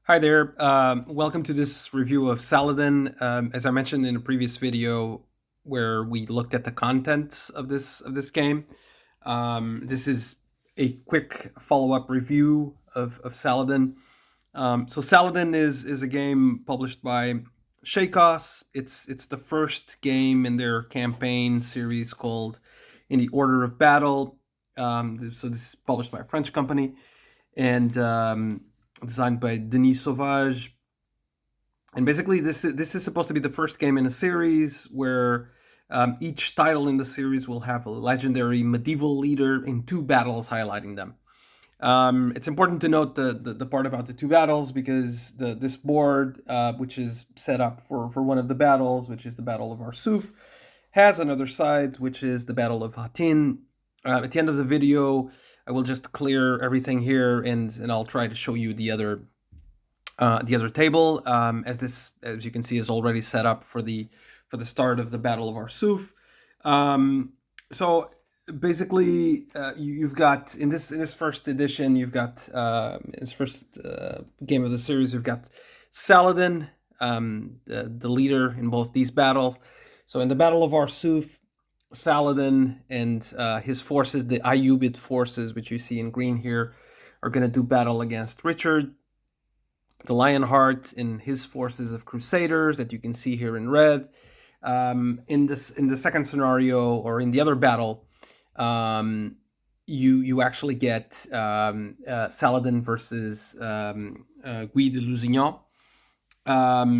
Hi there. Welcome to this review of Saladin. As I mentioned in a previous video, where we looked at the contents of this game, this is a quick follow-up review of Saladin. So Saladin is a game published by Shakos. It's the first game in their campaign series called In the Order of Battle. So this is published by a French company and designed by Denis Sauvage. And basically, this is supposed to be the first game in a series where each title in the series will have a legendary medieval leader in two battles highlighting them. It's important to note the part about the two battles because this board, which is set up for one of the battles, which is the Battle of Arsuf, has another side, which is the Battle of Hattin. At the end of the video, I will just clear everything here, and I'll try to show you the other table, as this, as you can see, is already set up for the start of the Battle of Arsuf. So basically, you've got in this first edition, you've got in this first game of the series, you've got Saladin, the leader in both these battles. So in the Battle of Arsuf, Saladin and his forces, the Ayyubid forces, which you see in green here, are going to do battle against Richard, the Lionheart, and his forces of Crusaders that you can see here in red. In the second scenario, or in the other battle, you actually get Saladin versus Guy de Lusignan.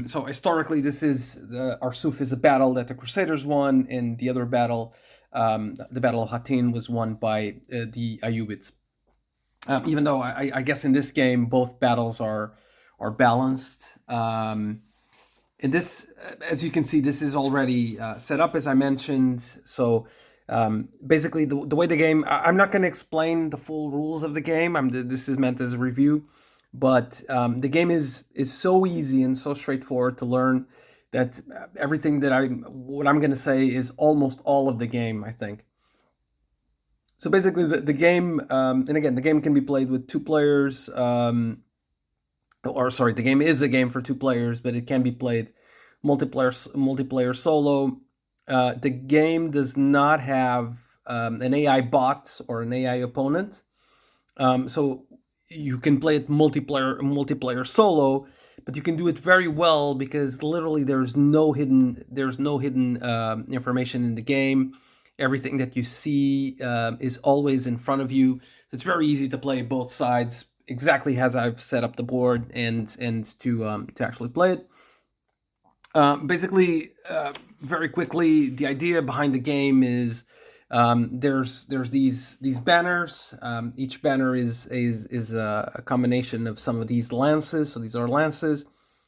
So historically, Arsuf is a battle that the Crusaders won, and the other battle, the Battle of Hattin, was won by the Ayyubids. Even though I guess in this game both battles are balanced. And this, as you can see, this is already set up, as I mentioned. So basically, the way the game, I'm not going to explain the full rules of the game. This is meant as a review. But the game is so easy and so straightforward to learn that what I'm going to say is almost all of the game, I think. So basically, the game, and again, the game can be played with two players. The game is a game for two players, but it can be played multiplayer solo. The game does not have an AI bot or an AI opponent. So you can play it multiplayer solo, but you can do it very well because literally there's no hidden information in the game. Everything that you see is always in front of you. It's very easy to play both sides exactly as I've set up the board and to actually play it. Basically, very quickly, the idea behind the game is there's these banners. Each banner is a combination of some of these lances. So these are lances.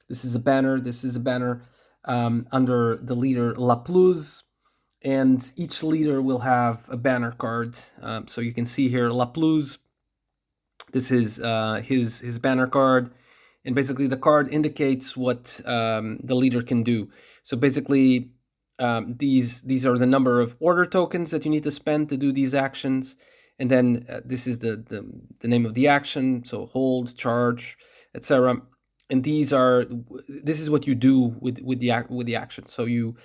This is a banner. This is a banner under the leader La Plus, and each leader will have a banner card. So you can see here La Plus. This is his banner card. And basically, the card indicates what the leader can do. So basically, these are the number of order tokens that you need to spend to do these actions. And then this is the name of the action. So hold, charge, etc. And this is what you do with the action. So you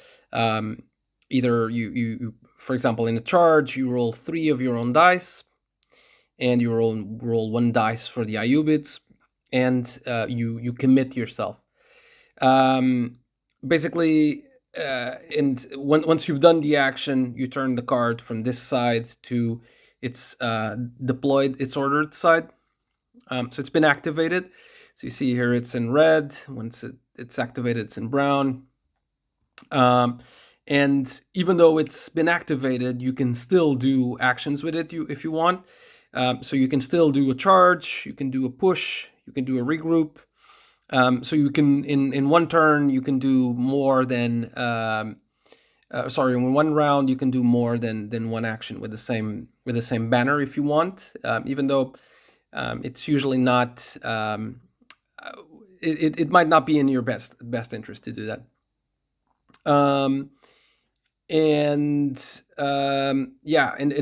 either you for example, in a charge, you roll 3 of your own dice, and you roll 1 dice for the Ayyubids, and you commit yourself. Basically, and once you've done the action, you turn the card from this side to its deployed, its ordered side. So it's been activated. So you see here it's in red. Once it's activated, it's in brown. And even though it's been activated, you can still do actions with it if you want. So you can still do a charge, you can do a push, you can do a regroup. So you can, in one turn, you can do more than, in one round, you can do more than one action with the same banner if you want, even though it's usually not, it might not be in your best interest to do that. And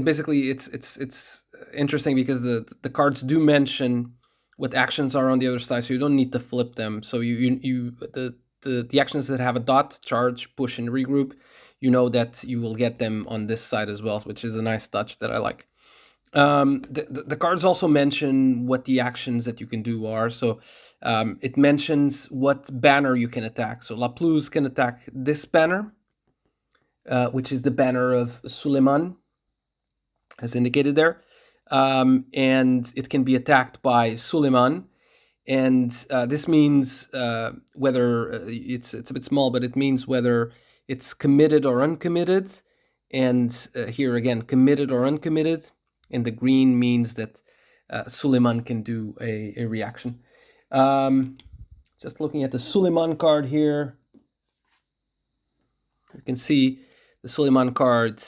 basically it's interesting because the cards do mention what actions are on the other side, so you don't need to flip them. So the actions that have a dot, charge, push, and regroup, you know that you will get them on this side as well, which is a nice touch that I like. The cards also mention what the actions that you can do are. So it mentions what banner you can attack. So La Plus can attack this banner, which is the banner of Suleiman, as indicated there. And it can be attacked by Suleiman. And this means whether it's a bit small, but it means whether it's committed or uncommitted. And here again, committed or uncommitted. And the green means that Suleiman can do a reaction. Just looking at the Suleiman card here, you can see the Suleiman card.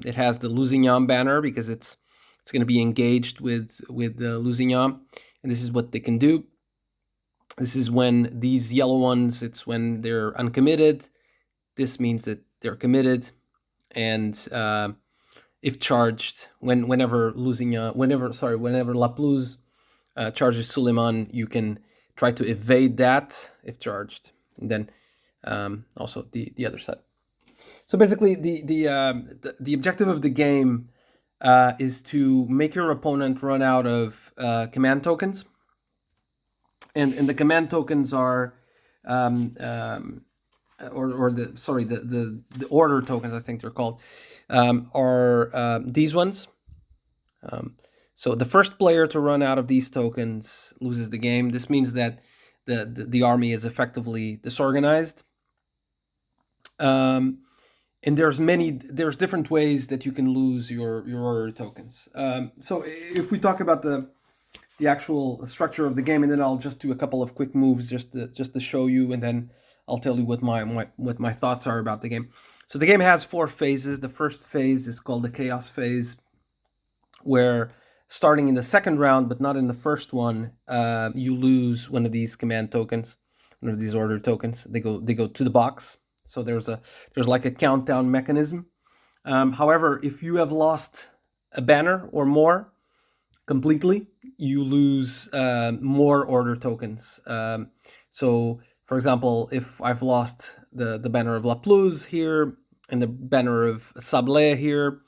It has the Lusignan banner because it's going to be engaged with the Lusignan, and this is what they can do. This is when these yellow ones, it's when they're uncommitted. This means that they're committed, and if charged, whenever La Plus charges Suleiman, you can try to evade that if charged, and then also the other side. So basically, the objective of the game is to make your opponent run out of command tokens, and the command tokens are the order tokens, I think they're called, are these ones. So the first player to run out of these tokens loses the game. This means that the army is effectively disorganized. And there's different ways that you can lose your order tokens. So if we talk about the actual structure of the game, and then I'll just do a couple of quick moves just to show you, and then I'll tell you what my thoughts are about the game. So the game has 4 phases. The first phase is called the Chaos phase, where starting in the second round, but not in the first one, you lose one of these command tokens, one of these order tokens. They go to the box. So there's like a countdown mechanism. However, if you have lost a banner or more completely, you lose more order tokens. So, for example, if I've lost the banner of La Plus here and the banner of Sablé here,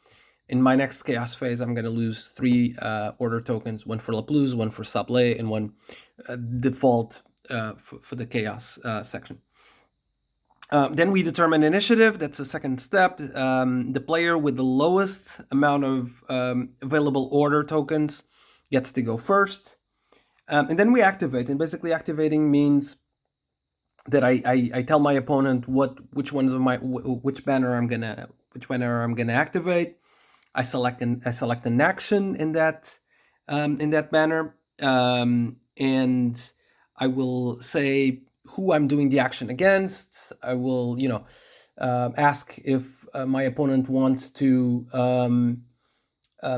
in my next Chaos phase, I'm going to lose 3 order tokens, 1 for La Plus, 1 for Sablé, and 1 default for the Chaos section. Then we determine initiative. That's the second step. The player with the lowest amount of available order tokens gets to go first. And then we activate. And basically activating means that I tell my opponent which banner I'm gonna activate. I select an action in that banner, and I will say who I'm doing the action against. I will, ask if my opponent wants to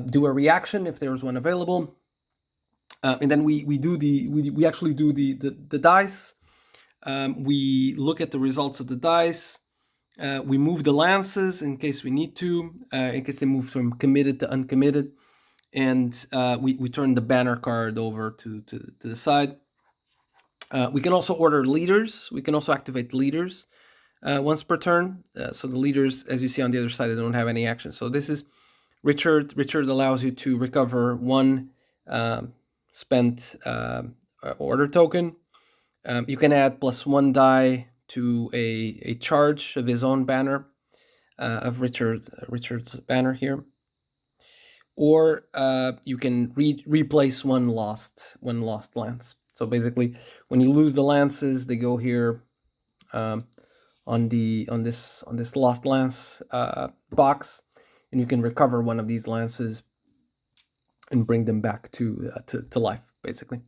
do a reaction if there's one available, and then we actually do the dice. We look at the results of the dice. We move the lances in case we need to, in case they move from committed to uncommitted, and we turn the banner card over to the side. We can also order leaders. We can also activate leaders once per turn. So the leaders, as you see on the other side, they don't have any action. So this is Richard. Richard allows you to recover 1 spent order token. You can add +1 die to a charge of his own banner, of Richard's banner here. Or you can replace one lost lance. So basically, when you lose the lances, they go here on this lost lance box, and you can recover one of these lances and bring them back to life, basically.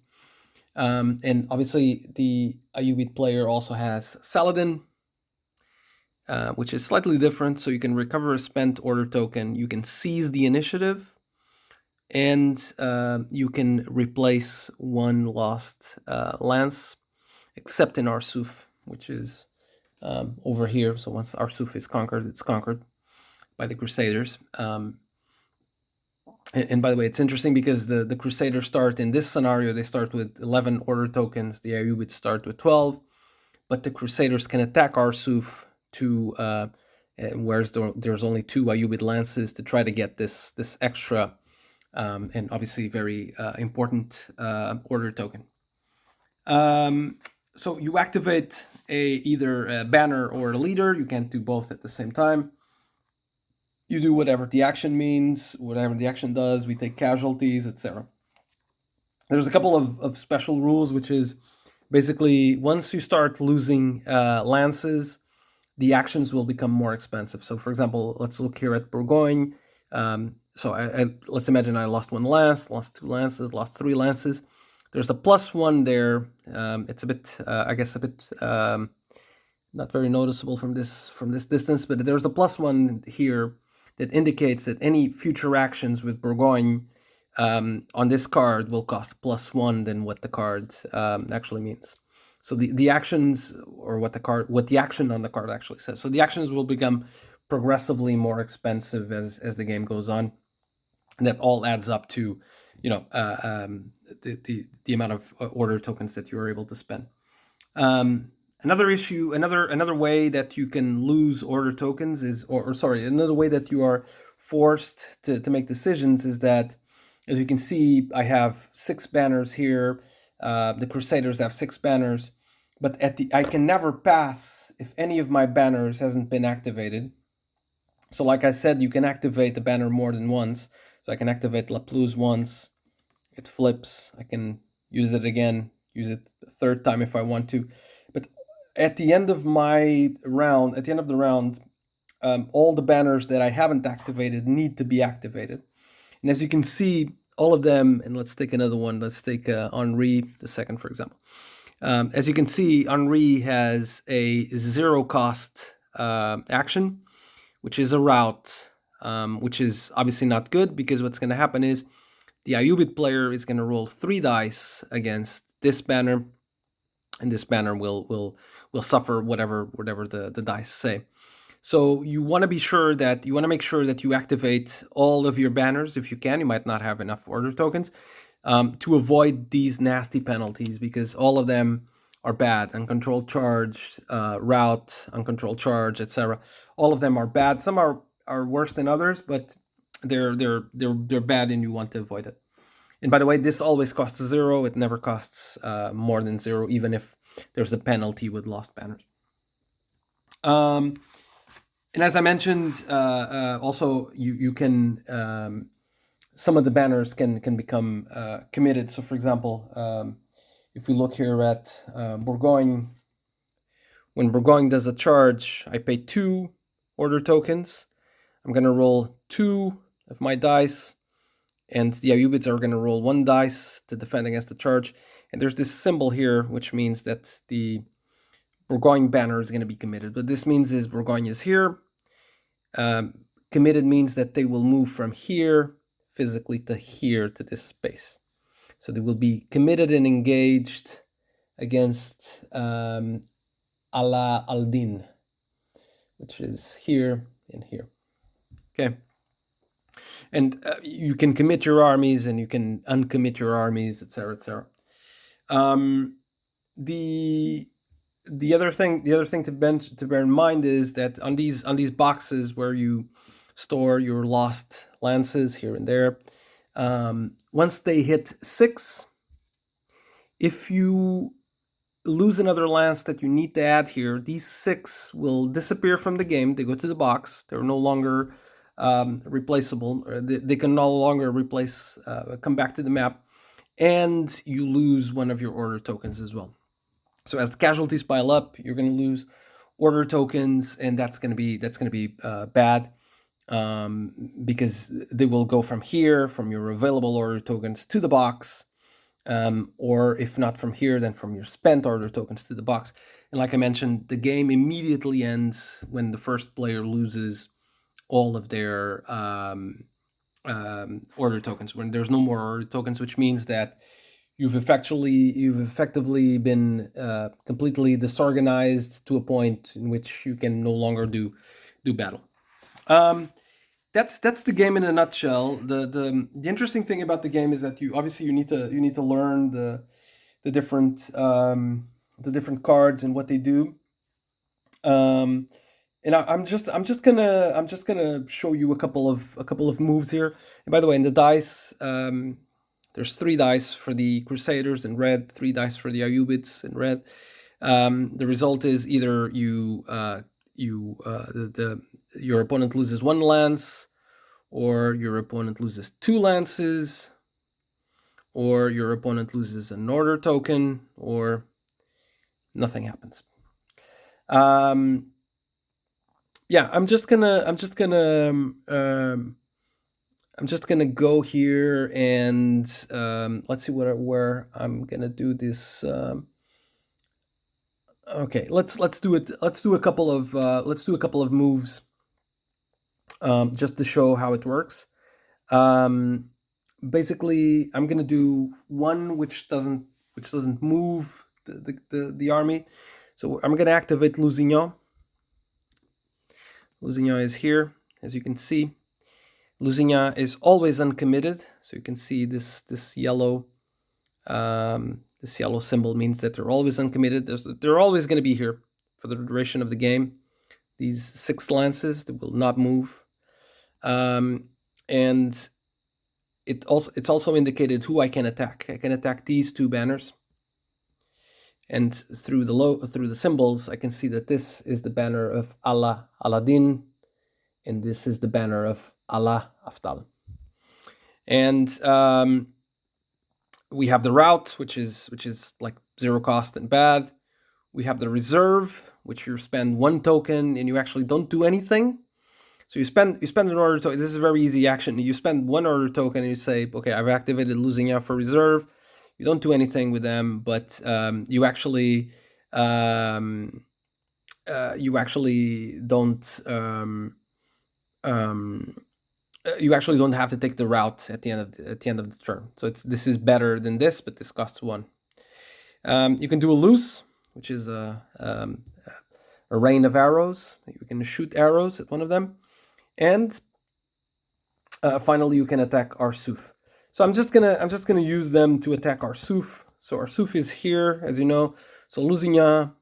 And obviously, the Ayyubid player also has Saladin, which is slightly different. So you can recover a spent order token, you can seize the initiative, and you can replace 1 lost lance, except in Arsuf, which is over here. So once Arsuf is conquered, it's conquered by the Crusaders. And by the way, it's interesting because the Crusaders start in this scenario, they start with 11 order tokens, the Ayyubids start with 12, but the Crusaders can attack Arsuf to, whereas there's only 2 Ayyubid lances to try to get this extra and obviously very important order token. So you activate either a banner or a leader. You can't do both at the same time. You do whatever the action means, whatever the action does. We take casualties, etc. There's a couple of special rules, which is basically once you start losing lances, the actions will become more expensive. So, for example, let's look here at Bourgogne. Let's imagine I lost 1 lance, lost 2 lances, lost 3 lances. There's a +1 there. It's a bit, I guess, a bit not very noticeable from this distance, but there's a +1 here that indicates that any future actions with Bourgogne on this card will cost +1 than what the card actually means. So the actions, or what the action on the card actually says. So the actions will become progressively more expensive as the game goes on, and that all adds up to, the amount of order tokens that you're able to spend. Another issue, another way that you can lose order tokens is, another way that you are forced to make decisions is that, as you can see, I have 6 banners here. The Crusaders have 6 banners, but I can never pass if any of my banners hasn't been activated. So like I said, you can activate the banner more than once. So I can activate La Plus once, it flips. I can use it again, use it a 3rd time if I want to. But at the end of the round, all the banners that I haven't activated need to be activated. And as you can see, all of them, and let's take another one. Let's take Henri II, for example. As you can see, Henri has a 0 cost action, which is a rout, which is obviously not good, because what's going to happen is the Ayyubid player is going to roll 3 dice against this banner, and this banner will suffer whatever the dice say. So you want to make sure that you activate all of your banners if you can. You might not have enough order tokens to avoid these nasty penalties, because all of them are bad. Uncontrolled charge, rout, uncontrolled charge, etc. All of them are bad. Some are worse than others, but they're bad, and you want to avoid it. And by the way, this always costs 0. It never costs more than 0, even if there's a penalty with lost banners. And as I mentioned, also you can some of the banners can become committed. So, for example, if we look here at Bourgogne, when Bourgogne does a charge, I pay 2 order tokens. I'm going to roll 2 of my dice, and the Ayyubids are going to roll 1 dice to defend against the charge. And there's this symbol here, which means that the Bourgogne banner is going to be committed. What this means is Bourgogne is here. Committed means that they will move from here physically to here, to this space. So they will be committed and engaged against Saladin, which is here and here. Okay. And you can commit your armies, and you can uncommit your armies, etc., etc. The other thing to bear in mind is that on these boxes where you store your lost lances here and there, once they hit 6, if you lose another lance that you need to add here, these 6 will disappear from the game. They go to the box. They're no longer replaceable. They can no longer come back to the map, and you lose one of your order tokens as well. So as the casualties pile up, you're going to lose order tokens, and that's going to be bad, because they will go from here, from your available order tokens to the box, or if not from here, then from your spent order tokens to the box. And like I mentioned, the game immediately ends when the first player loses all of their order tokens, when there's no more order tokens, which means that you've effectively been completely disorganized to a point in which you can no longer do battle. that's the game in a nutshell. The interesting thing about the game is that you need to learn the different cards and what they do. Um, and I'm just gonna show you a couple of moves here. And by the way, in the dice, there's 3 dice for the Crusaders in red, 3 dice for the Ayyubids in red. The result is either your opponent loses 1 lance, or your opponent loses 2 lances, or your opponent loses an order token, or nothing happens. Yeah, I'm just gonna go here and let's see where I'm gonna do this. Okay, let's do it. Let's do a couple of moves, just to show how it works. Basically, I'm gonna do one which doesn't move the army. So I'm gonna activate Lusignan. Lusignan is here, as you can see. Lusignan is always uncommitted, so you can see this yellow symbol means that they're always uncommitted. They're always going to be here for the duration of the game. These 6 lances, they will not move, and it's also indicated who I can attack. I can attack these 2 banners, and through the symbols, I can see that this is the banner of Allah Saladin, and this is the banner of Allah Aftal. And we have the route, which is like 0 cost and bad. We have the reserve, which you spend 1 token and you actually don't do anything. So you spend an order token. This is a very easy action. You spend 1 order token and you say, okay, I've activated Lusignan for reserve. You don't do anything with them, but you actually don't you actually don't have to take the route at the end of the turn. So this is better than this, but this costs 1. You can do a loose, which is a rain of arrows. You can shoot arrows at one of them, and finally you can attack Arsuf. So I'm just gonna use them to attack Arsuf. So Arsuf is here, as you know. So Lusignan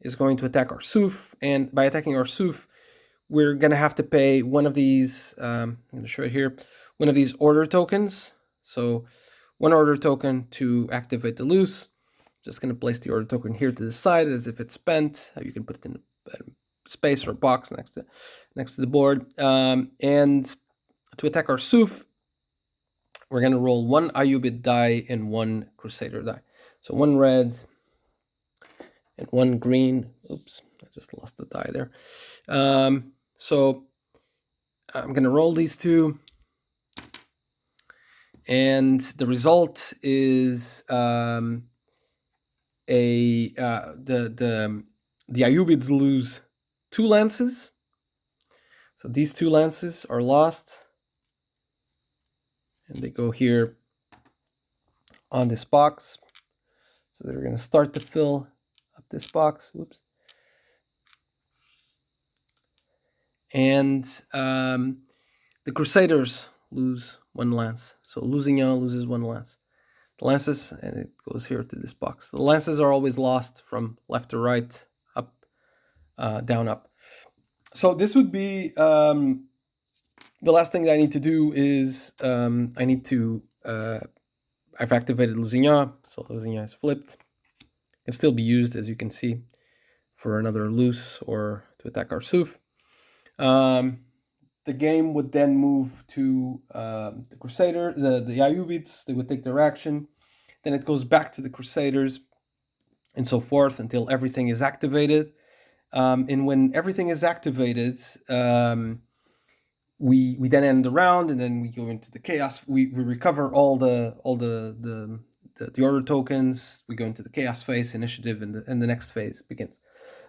is going to attack Arsuf, and by attacking Arsuf, we're going to have to pay one of these, I'm going to show it here, one of these order tokens. So 1 order token to activate the loose. Just going to place the order token here to the side as if it's spent. You can put it in a space or a box next to the board. And to attack our Suf, we're going to roll 1 Ayyubid die and 1 Crusader die. So 1 red and 1 green. Oops, I just lost the die there. So I'm going to roll these 2, and the result is the Ayyubids lose 2 lances. So these 2 lances are lost, and they go here on this box. So they're going to start to fill up this box. Whoops. And the Crusaders lose 1 lance. So Lusignan loses 1 lance. The lances, and it goes here to this box. The lances are always lost from left to right, up, down, up. So this would be the last thing that I need to do is I've activated Lusignan, so Lusignan is flipped. It can still be used, as you can see, for another loose or to attack our Suf. The game would then move to the Crusader, the Ayyubids. They would take their action. Then it goes back to the Crusaders, and so forth until everything is activated. And when everything is activated, we then end the round, and then we go into the chaos. We recover all the order tokens. We go into the chaos phase, initiative, and the next phase begins.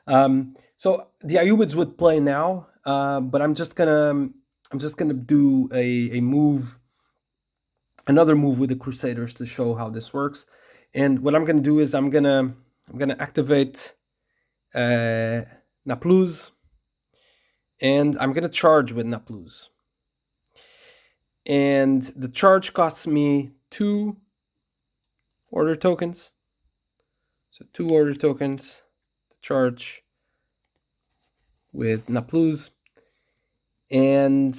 So the Ayyubids would play now, but I'm just gonna do a move, another move with the Crusaders to show how this works. And what I'm gonna do is I'm gonna activate Naplouse, and I'm gonna charge with Naplouse. and the charge costs me 2 order tokens. So 2 order tokens to charge with Naplouse. And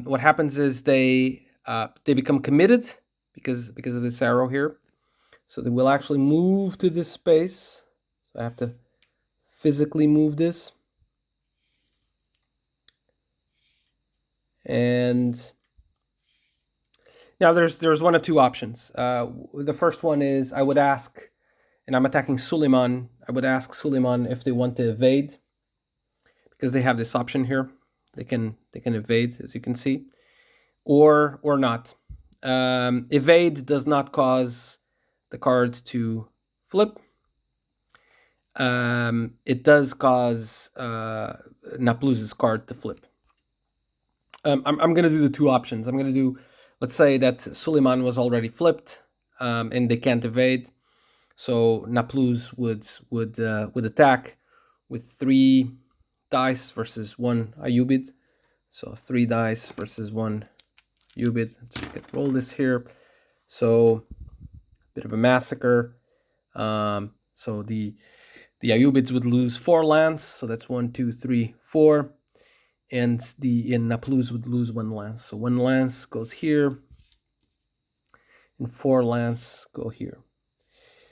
what happens is they become committed because of this arrow here. So they will actually move to this space. So I have to physically move this. And now there's one of two options. The first one is I would ask, and I'm attacking Suleiman, I would ask Suleiman if they want to evade, because they have this option here. They can evade, as you can see, or not. Evade does not cause the card to flip. It does cause Naplouse's card to flip. I'm going to do the two options. I'm going to do, let's say that Suleiman was already flipped and they can't evade. So Naplouse would attack with 3 dice versus 1 Ayubid. So 3 dice versus 1 Ayubid. Just roll this here. So a bit of a massacre. So the Ayubids would lose 4 lands. So that's 1, 2, 3, 4. And the Naplouse would lose 1 lance. So 1 lance goes here, and 4 lance go here.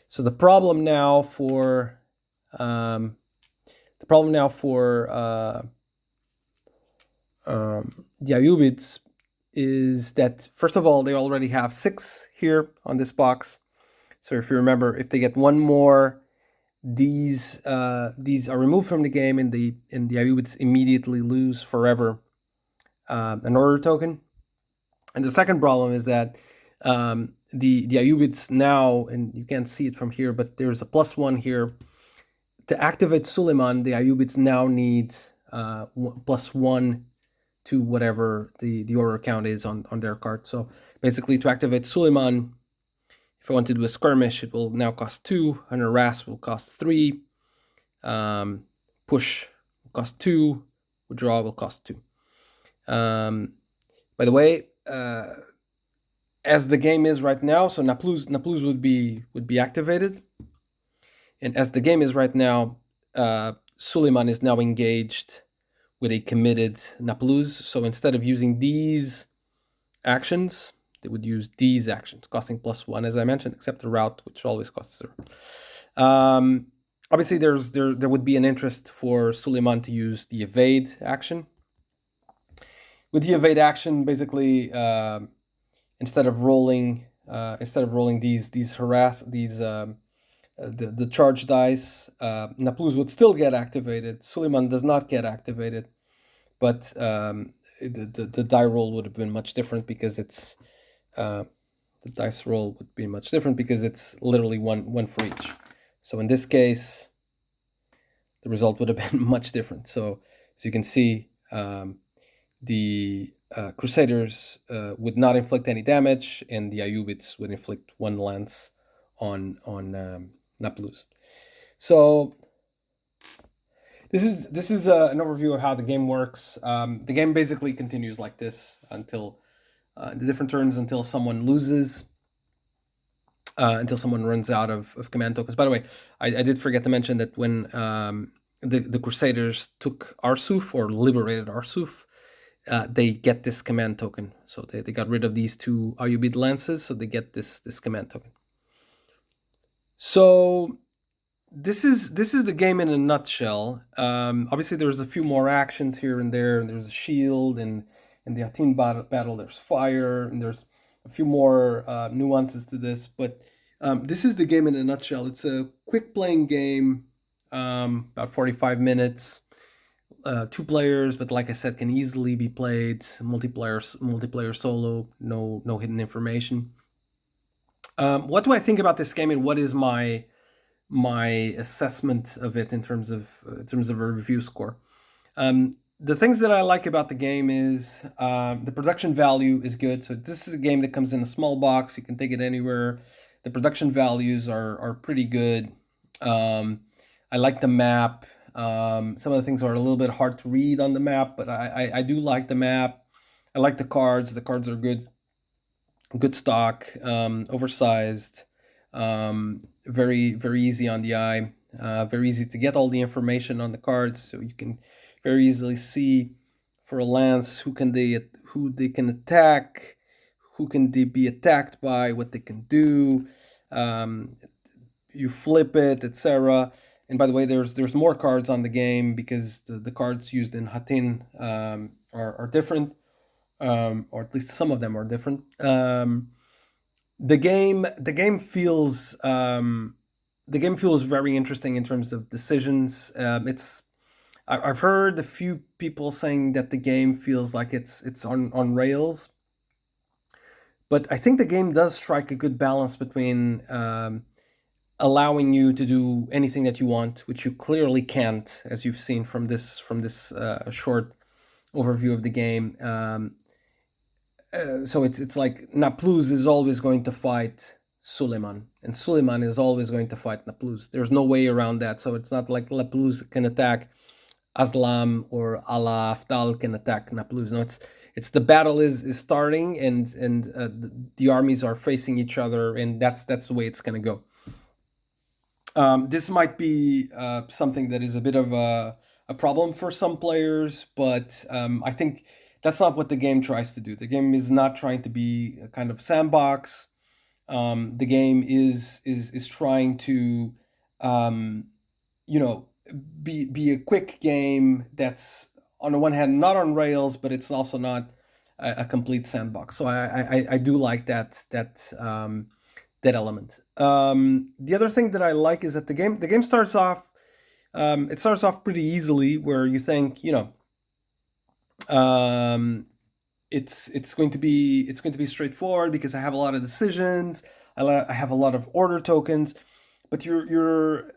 So the problem now for the Ayubids is that, first of all, they already have 6 here on this box. So if you remember, if they get 1 more, these are removed from the game, and the Ayubids immediately lose forever an order token. And the second problem is that the Ayubids now, and you can't see it from here, but there's a +1 here. To activate Suleiman, the Ayubids now need +1 to whatever the order count is on their card. So basically, to activate Suleiman, if I want to do a skirmish, it will now cost 2. An harass will cost 3. Push will cost 2. Withdraw will cost 2. By the way, as the game is right now, so Naplouse would be activated, and as the game is right now, Suleiman is now engaged with a committed Naplouse. So instead of using these actions, they would use these actions, costing +1, as I mentioned, except the route, which always costs 0. Obviously, there would be an interest for Suleiman to use the evade action. With the evade action, basically, instead of rolling these harass the charge dice, Naplouse would still get activated. Suleiman does not get activated, but the die roll would have been much different, because it's the dice roll would be much different because it's literally one for each. So in this case, the result would have been much different. So as you can see, the Crusaders would not inflict any damage, and the Ayubids would inflict 1 lance on Naplouse. So this is an overview of how the game works. The game basically continues like this until the different turns, until someone loses, until someone runs out of command tokens. By the way, I did forget to mention that when the Crusaders took Arsuf, or liberated Arsuf, they get this command token. So they got rid of these 2 Ayubid lances, so they get this command token. So this is the game in a nutshell. Obviously, there's a few more actions here and there, and there's a shield, and in the Atin battle, there's fire, and there's a few more nuances to this. But this is the game in a nutshell. It's a quick playing game, about 45 minutes. 2 players, but like I said, can easily be played multiplayer solo. No hidden information. What do I think about this game, and what is my assessment of it in terms of a review score? The things that I like about the game is the production value is good. So this is a game that comes in a small box. You can take it anywhere. The production values are pretty good. I like the map. Some of the things are a little bit hard to read on the map, but I do like the map. I like the cards. The cards are good stock, oversized, very easy on the eye, very easy to get all the information on the cards, so you can very easily see for a lance who they can attack, who can they be attacked by, what they can do. Um, you flip it, etc. And by the way, there's more cards on the game because the cards used in Hatin are different, or at least some of them are different. The game feels very interesting in terms of decisions. I've heard a few people saying that the game feels like it's on rails, but I think the game does strike a good balance between allowing you to do anything that you want, which you clearly can't, as you've seen from this short overview of the game. So it's like Naplouse is always going to fight Suleiman, and Suleiman is always going to fight Naplouse. There's no way around that. So it's not like Naplouse can attack Aslam or Allah Aftal can attack Naplouse. No, it's the battle is starting, and the armies are facing each other, and that's the way it's going to go. This might be something that is a bit of a problem for some players, but I think that's not what the game tries to do. The game is not trying to be a kind of sandbox. The game is trying to, um, you know, be a quick game that's on the one hand not on rails, but it's also not a complete sandbox. So I do like that element. The other thing that I like is that the game starts off. It starts off pretty easily, where you think, um, it's going to be straightforward because I have a lot of decisions. I have a lot of order tokens, but you're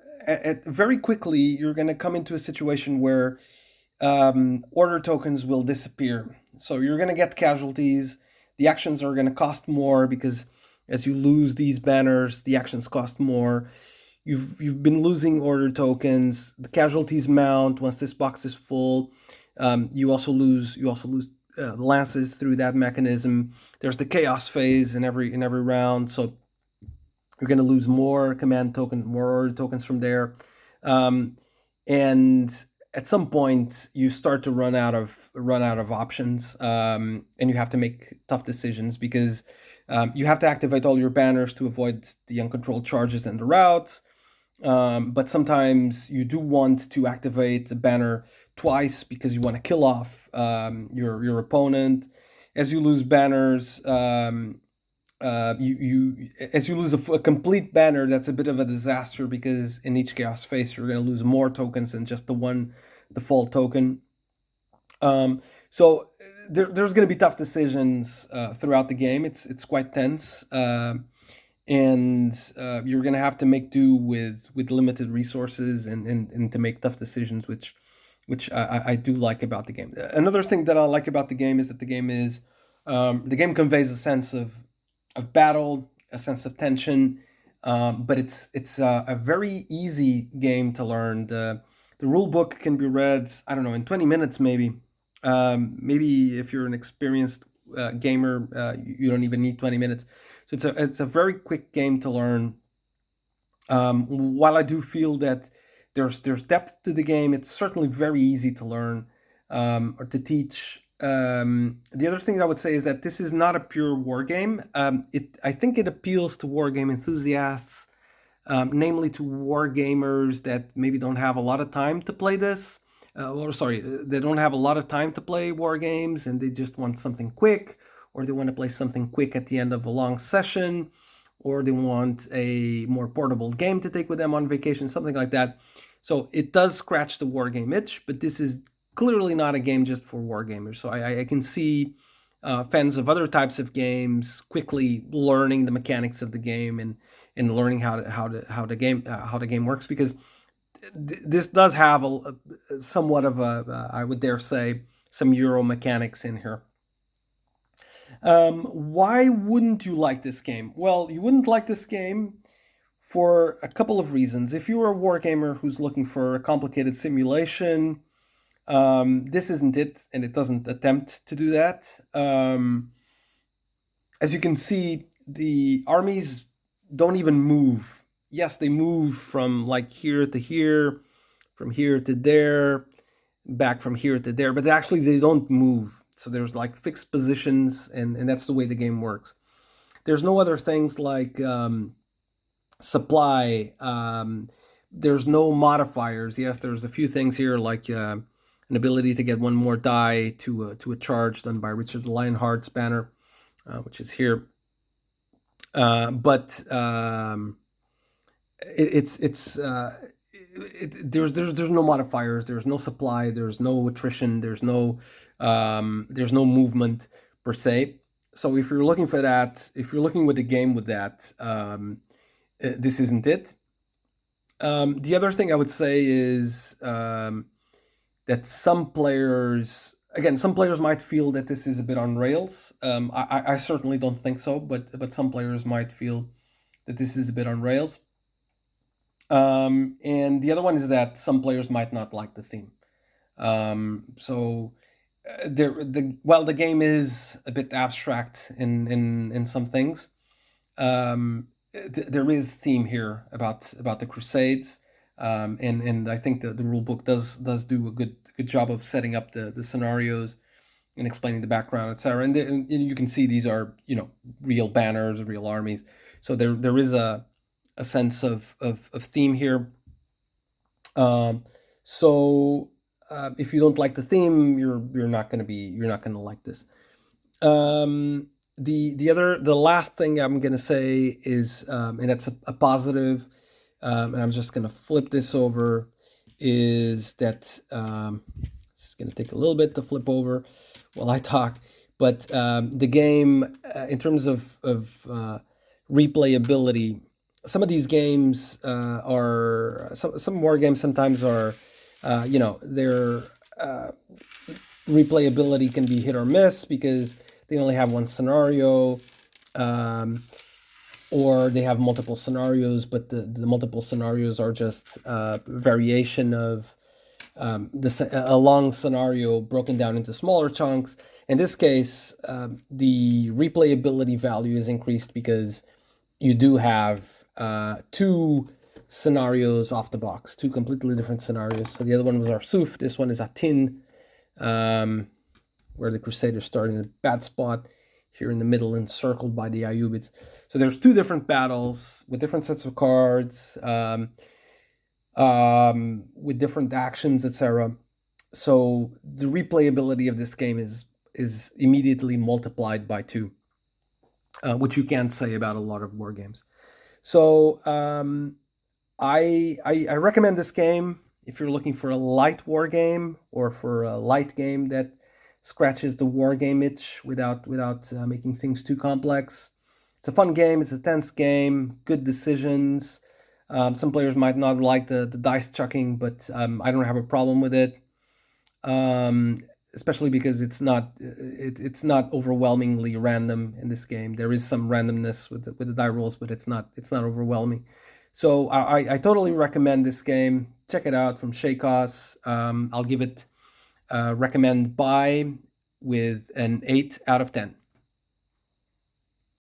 very quickly you're going to come into a situation where order tokens will disappear. So you're going to get casualties. The actions are going to cost more because as you lose these banners, the actions cost more. You've been losing order tokens. The casualties mount once this box is full. You also lose lances through that mechanism. There's the chaos phase in every round, so you're going to lose more command tokens, more order tokens from there. And at some point, you start to run out of options, and you have to make tough decisions because you have to activate all your banners to avoid the uncontrolled charges and the routes. But sometimes you do want to activate the banner twice because you want to kill off your opponent. As you lose banners, as you lose a complete banner, that's a bit of a disaster because in each chaos phase you're going to lose more tokens than just the one default token. So there's going to be tough decisions throughout the game. It's quite tense. And you're going to have to make do with limited resources and to make tough decisions, which I do like about the game. Another thing that I like about the game is that the game conveys a sense of battle, a sense of tension, but it's a very easy game to learn. The rule book can be read, I don't know, in 20 minutes maybe. Maybe if you're an experienced gamer, you don't even need 20 minutes. So it's a very quick game to learn. While I do feel that there's depth to the game, it's certainly very easy to learn or to teach. The other thing I would say is that this is not a pure war game. I think it appeals to war game enthusiasts, namely to war gamers that maybe don't have a lot of time to play this. They don't have a lot of time to play war games and they just want something quick, or they want to play something quick at the end of a long session, or they want a more portable game to take with them on vacation, something like that. So it does scratch the war game itch, but this is clearly not a game just for war gamers. So I can see fans of other types of games quickly learning the mechanics of the game and learning how the game works, because this does have somewhat of I would dare say, some Euro mechanics in here. Why wouldn't you like this game? Well, you wouldn't like this game for a couple of reasons. If you were a wargamer who's looking for a complicated simulation, This isn't it, and it doesn't attempt to do that. As you can see, the armies don't even move. Yes, they move from like here to here, from here to there, back from here to there, but actually they don't move. So there's like fixed positions, and that's the way the game works. There's no other things like supply. There's no modifiers. Yes, there's a few things here like an ability to get one more die to a charge done by Richard Lionheart's banner, which is here. But there's no modifiers. There's no supply. There's no attrition. There's no movement per se. So if you're looking for that, if you're looking with the game with that, this isn't it. The other thing I would say is that some players, again, some players might feel that this is a bit on rails. I certainly don't think so, but some players might feel that this is a bit on rails. And the other one is that some players might not like the theme. While the game is a bit abstract in some things, there is theme here about the Crusades, and I think the rule book does do a good job of setting up the scenarios and explaining the background, etc. And you can see these are real banners, real armies. So there is a sense of theme here. If you don't like the theme, you're not going to like this. The last thing I'm going to say is, and that's a positive, and I'm just going to flip this over, is that it's going to take a little bit to flip over while I talk, but the game, in terms of replayability, some of these games are some war games sometimes are, their replayability can be hit or miss because they only have one scenario, or they have multiple scenarios, but the multiple scenarios are just variation of a long scenario broken down into smaller chunks. In this case, the replayability value is increased because you do have two scenarios off the box, two completely different scenarios. So the other one was Arsuf, this one is Atin, where the Crusaders start in a bad spot, here in the middle, encircled by the Ayyubids. So there's two different battles with different sets of cards, with different actions, etc. So the replayability of this game is immediately multiplied by 2, which you can't say about a lot of war games. So I recommend this game if you're looking for a light war game, or for a light game that scratches the war game itch without making things too complex. It's a fun game. It's a tense game. Good decisions. Some players might not like the dice chucking, but I don't have a problem with it. Especially because it's not overwhelmingly random in this game. There is some randomness with the die rolls, but it's not overwhelming. So I totally recommend this game. Check it out from Shakos. I'll give it recommend buy with an 8 out of 10.